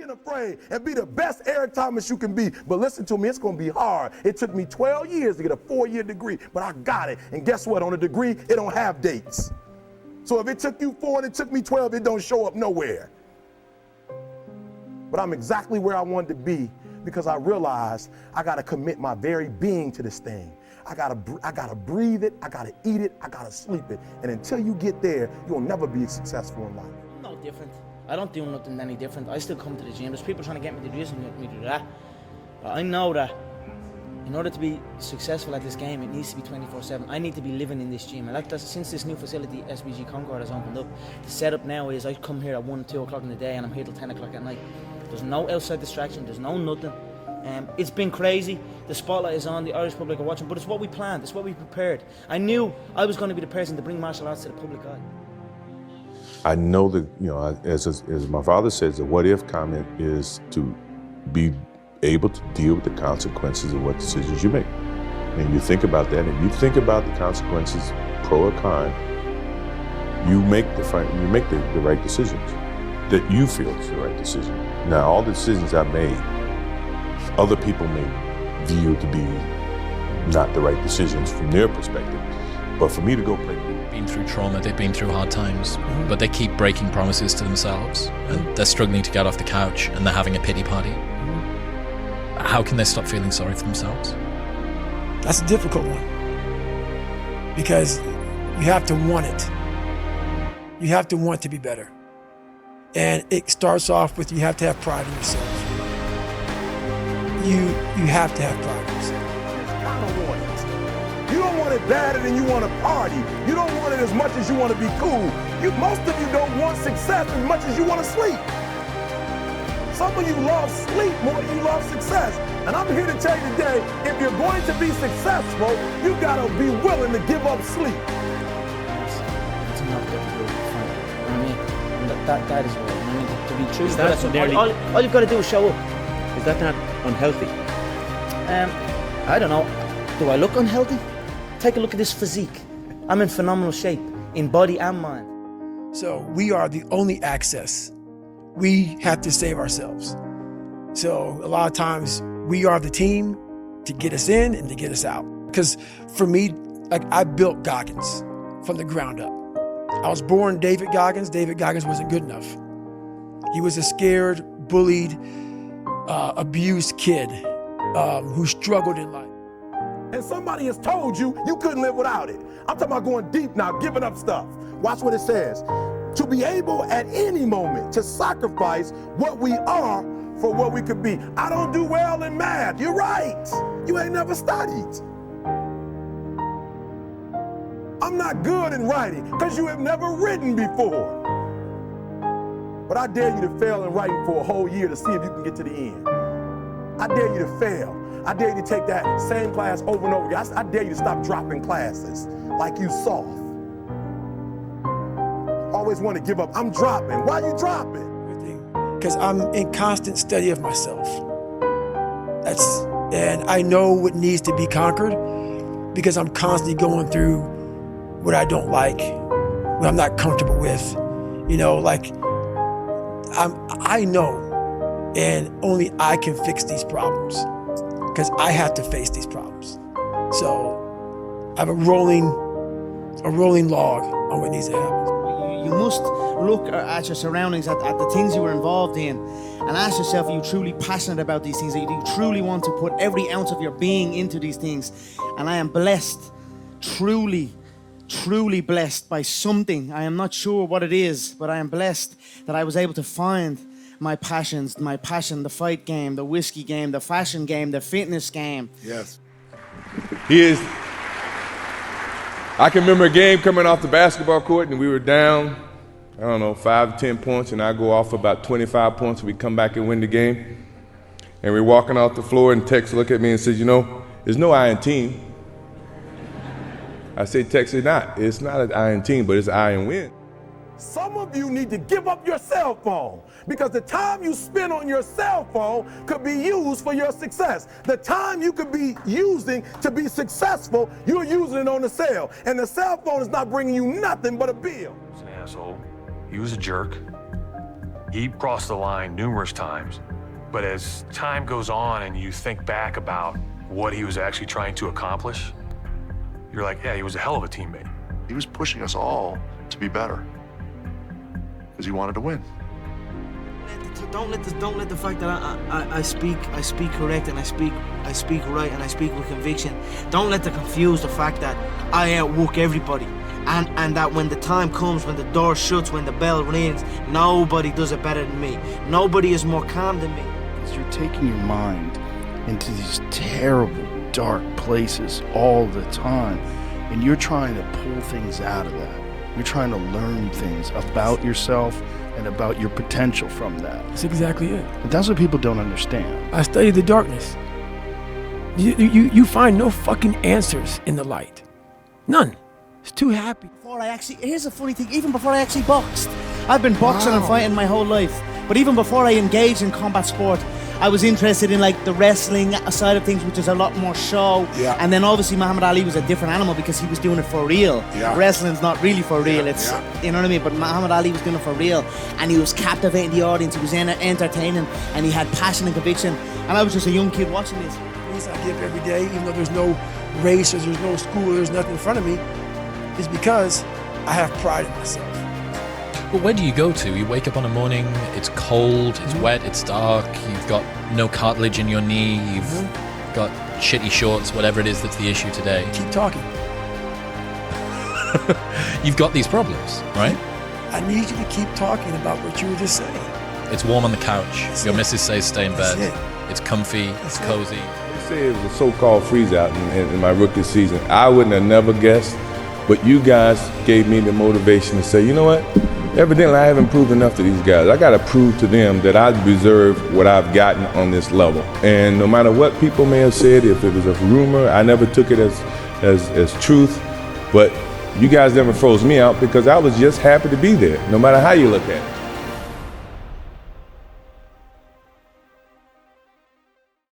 being afraid and be the best Eric Thomas you can be. But listen to me, it's gonna be hard. It took me 12 years to get a 4-year degree, but I got it. And guess what? On a degree, it don't have dates. So if it took you 4 and it took me 12, it don't show up nowhere. But I'm exactly where I wanted to be because I realized I gotta commit my very being to this thing. I gotta breathe it, I gotta eat it, I gotta sleep it. And until you get there, you'll never be successful in life. I'm no different. I don't do nothing any different. I still come to the gym. There's people trying to get me to do this and get me to do that. But I know that in order to be successful at this game, it needs to be 24/7. I need to be living in this gym. And that's since this new facility, SBG Concord, has opened up, the setup now is I come here at 1, 2 o'clock in the day and I'm here till 10 o'clock at night. There's no outside distraction, there's no nothing. It's been crazy. The spotlight is on, the Irish public are watching, but it's what we planned, it's what we prepared. I knew I was going to be the person to bring martial arts to the public eye. I know that, you know, as my father says, the what if comment is to be able to deal with the consequences of what decisions you make. And you think about that, and you think about the consequences, pro or con, you make the right decisions that you feel is the right decision. Now, all the decisions I made, other people may view to be not the right decisions from their perspective. But for me to go play, been through trauma, they've been through hard times, but they keep breaking promises to themselves, and they're struggling to get off the couch, and they're having a pity party. How can they stop feeling sorry for themselves? That's a difficult one, because you have to want it. You have to want to be better. And it starts off with you have to have pride in yourself. You have to have pride in yourself. You don't want it badder than you want to party. You don't want it as much as you want to be cool. Most of you don't want success as much as you want to sleep. Some of you love sleep more than you love success. And I'm here to tell you today, if you're going to be successful, you gotta be willing to give up sleep. It's not difficult. I mean, that is what I mean, to be true. Is that all you've got to do is show up. Is that not unhealthy? I don't know. Do I look unhealthy? Take a look at this physique. I'm in phenomenal shape, in body and mind. So we are the only access. We have to save ourselves. So a lot of times we are the team to get us in and to get us out. Because for me, like, I built Goggins from the ground up. I was born David Goggins. David Goggins wasn't good enough. He was a scared, bullied, abused kid who struggled in life. And somebody has told you you couldn't live without it. I'm talking about going deep now, giving up stuff. Watch what it says. To be able at any moment to sacrifice what we are for what we could be. I don't do well in math. You're right. You ain't never studied. I'm not good in writing because you have never written before. But I dare you to fail in writing for a whole year to see if you can get to the end. I dare you to fail. I dare you to take that same class over and over again. I dare you to stop dropping classes like you soft. Always want to give up. I'm dropping. Why are you dropping? Because I'm in constant study of myself. And I know what needs to be conquered because I'm constantly going through what I don't like, what I'm not comfortable with. You know, like I know, and only I can fix these problems because I have to face these problems. So I have a rolling log on what needs to happen. You must look at your surroundings, at the things you were involved in, and ask yourself, are you truly passionate about these things? Do you truly want to put every ounce of your being into these things? And I am blessed, truly blessed by something. I am not sure what it is, but I am blessed that I was able to find my passion, the fight game, the whiskey game, the fashion game, the fitness game. Yes. He is. I can remember a game coming off the basketball court and we were down, I don't know, 5 to 10 points, and I go off for about 25 points and we come back and win the game. And we're walking off the floor and Tex looked at me and said, you know, there's no I in team. I said, Tex, it's not an I in team, but it's I in win. Some of you need to give up your cell phone because the time you spend on your cell phone could be used for your success. The time you could be using to be successful, you're using it on the cell. And the cell phone is not bringing you nothing but a bill. He was an asshole. He was a jerk. He crossed the line numerous times. But as time goes on and you think back about what he was actually trying to accomplish, you're like, yeah, he was a hell of a teammate. He was pushing us all to be better because he wanted to win. Don't let the fact that I speak correct and I speak right and I speak with conviction. Don't let it confuse the fact that I outwork everybody. And that when the time comes, when the door shuts, when the bell rings, nobody does it better than me. Nobody is more calm than me. You're taking your mind into these terrible, dark places all the time, and you're trying to pull things out of that. You're trying to learn things about yourself and about your potential from that. That's exactly it. But that's what people don't understand. I study the darkness. You find no fucking answers in the light. None. It's too happy. Here's a funny thing, even before I actually boxed. I've been boxing and fighting my whole life. But even before I engaged in combat sport, I was interested in like the wrestling side of things, which is a lot more show. Yeah. And then obviously Muhammad Ali was a different animal because he was doing it for real. Yeah. Wrestling's not really for real. Yeah. It's, Yeah. you know what I mean? But Muhammad Ali was doing it for real. And he was captivating the audience. He was entertaining and he had passion and conviction. And I was just a young kid watching this. The reason I get up every day, even though there's no race or there's no school or there's nothing in front of me, is because I have pride in myself. But where do you go to? You wake up on a morning, it's cold, it's wet, it's dark, you've got no cartilage in your knee, you've got shitty shorts, whatever it is that's the issue today. Keep talking. You've got these problems, right? I need you to keep talking about what you were just saying. It's warm on the couch. That's Your it. missus says stay in bed. That's it. It's comfy, That's it's it. cozy. They say it was a so-called freeze-out in my rookie season. I wouldn't have never guessed, but you guys gave me the motivation to say, you know what? Evidently, I haven't proved enough to these guys. I got to prove to them that I deserve what I've gotten on this level. And no matter what people may have said, if it was a rumor, I never took it as truth. But you guys never froze me out because I was just happy to be there, no matter how you look at it.